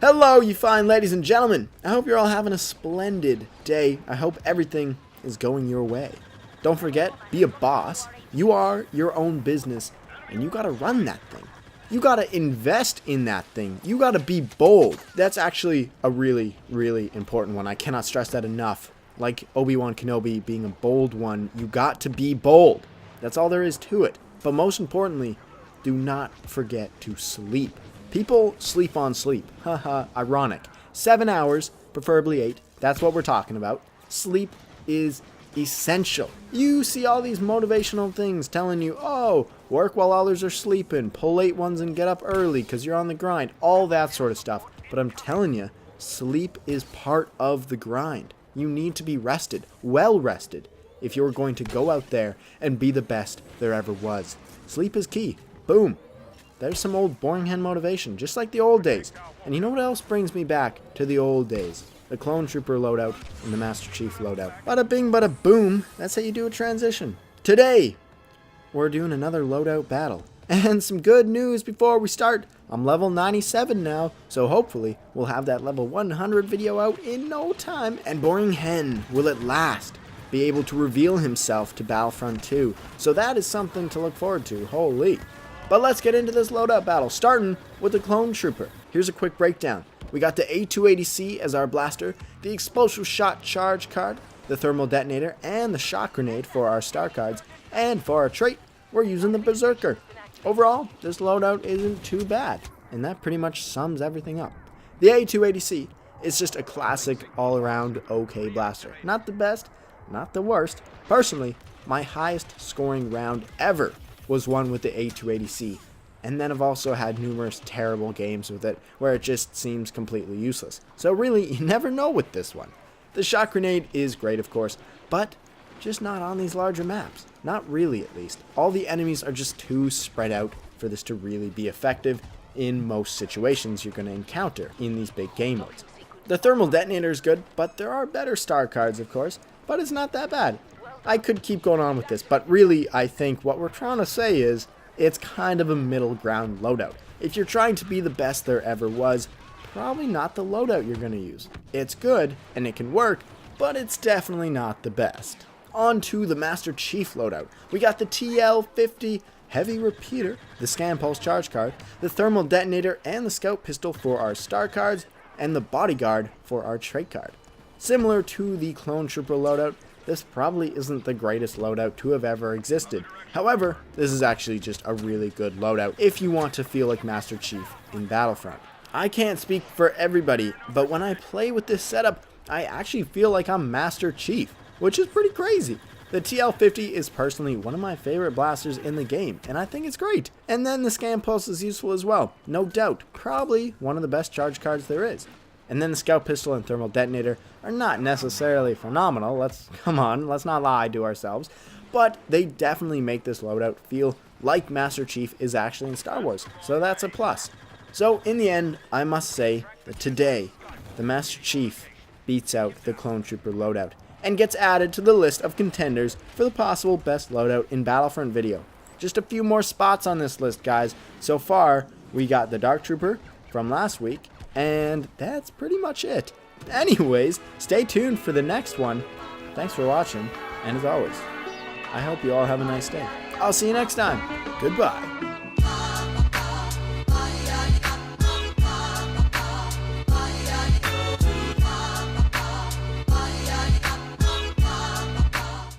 Hello, you fine ladies and gentlemen. I hope you're all having a splendid day. I hope everything is going your way. Don't forget, be a boss. You are your own business, and you gotta run that thing. You gotta invest in that thing. You gotta be bold. That's actually a really, really important one. I cannot stress that enough. Like Obi-Wan Kenobi being a bold one, you got to be bold. That's all there is to it. But most importantly, do not forget to sleep. People sleep on sleep. Haha, ironic. 7 hours, preferably 8. That's what we're talking about. Sleep is essential. You see all these motivational things telling you, oh, work while others are sleeping, pull late ones and get up early because you're on the grind, all that sort of stuff. But I'm telling you, sleep is part of the grind. You need to be rested, well rested, if you're going to go out there and be the best there ever was. Sleep is key. Boom. There's some old BoringHen motivation, just like the old days. And you know what else brings me back to the old days? The Clone Trooper loadout and the Master Chief loadout. Bada bing, bada boom. That's how you do a transition. Today, we're doing another loadout battle. And some good news before we start. I'm level 97 now, so hopefully we'll have that level 100 video out in no time. And BoringHen will at last be able to reveal himself to Battlefront 2. So that is something to look forward to. Holy. But let's get into this loadout battle, starting with the Clone Trooper. Here's a quick breakdown. We got the A280C as our blaster, the explosive shot charge card, the thermal detonator, and the shock grenade for our star cards. And for our trait, we're using the Berserker. Overall, this loadout isn't too bad, and that pretty much sums everything up. The A280C is just a classic all-around okay blaster. Not the best, not the worst. Personally, my highest scoring round ever was one with the A280C, and then I've also had numerous terrible games with it where it just seems completely useless. So really, you never know with this one. The shock grenade is great, of course, but just not on these larger maps. Not really, at least. All the enemies are just too spread out for this to really be effective in most situations you're going to encounter in these big game modes. The thermal detonator is good, but there are better star cards, of course, but it's not that bad. I could keep going on with this, but really, I think what we're trying to say is it's kind of a middle ground loadout. If you're trying to be the best there ever was, probably not the loadout you're going to use. It's good, and it can work, but it's definitely not the best. On to the Master Chief loadout. We got the TL-50 Heavy Repeater, the Scan Pulse Charge card, the Thermal Detonator, and the Scout Pistol for our star cards, and the Bodyguard for our trait card. Similar to the Clone Trooper loadout, this probably isn't the greatest loadout to have ever existed. However, this is actually just a really good loadout if you want to feel like Master Chief in Battlefront. I can't speak for everybody, but when I play with this setup, I actually feel like I'm Master Chief, which is pretty crazy. The TL-50 is personally one of my favorite blasters in the game, and I think it's great. And then the Scan Pulse is useful as well, no doubt, probably one of the best charge cards there is. And then the Scout Pistol and Thermal Detonator are not necessarily phenomenal, let's not lie to ourselves, but they definitely make this loadout feel like Master Chief is actually in Star Wars, so that's a plus. So in the end, I must say that today, the Master Chief beats out the Clone Trooper loadout, and gets added to the list of contenders for the possible best loadout in Battlefront video. Just a few more spots on this list, guys. So far, we got the Dark Trooper from last week, and that's pretty much it. Anyways, stay tuned for the next one. Thanks for watching, and as always, I hope you all have a nice day. I'll see you next time. Goodbye.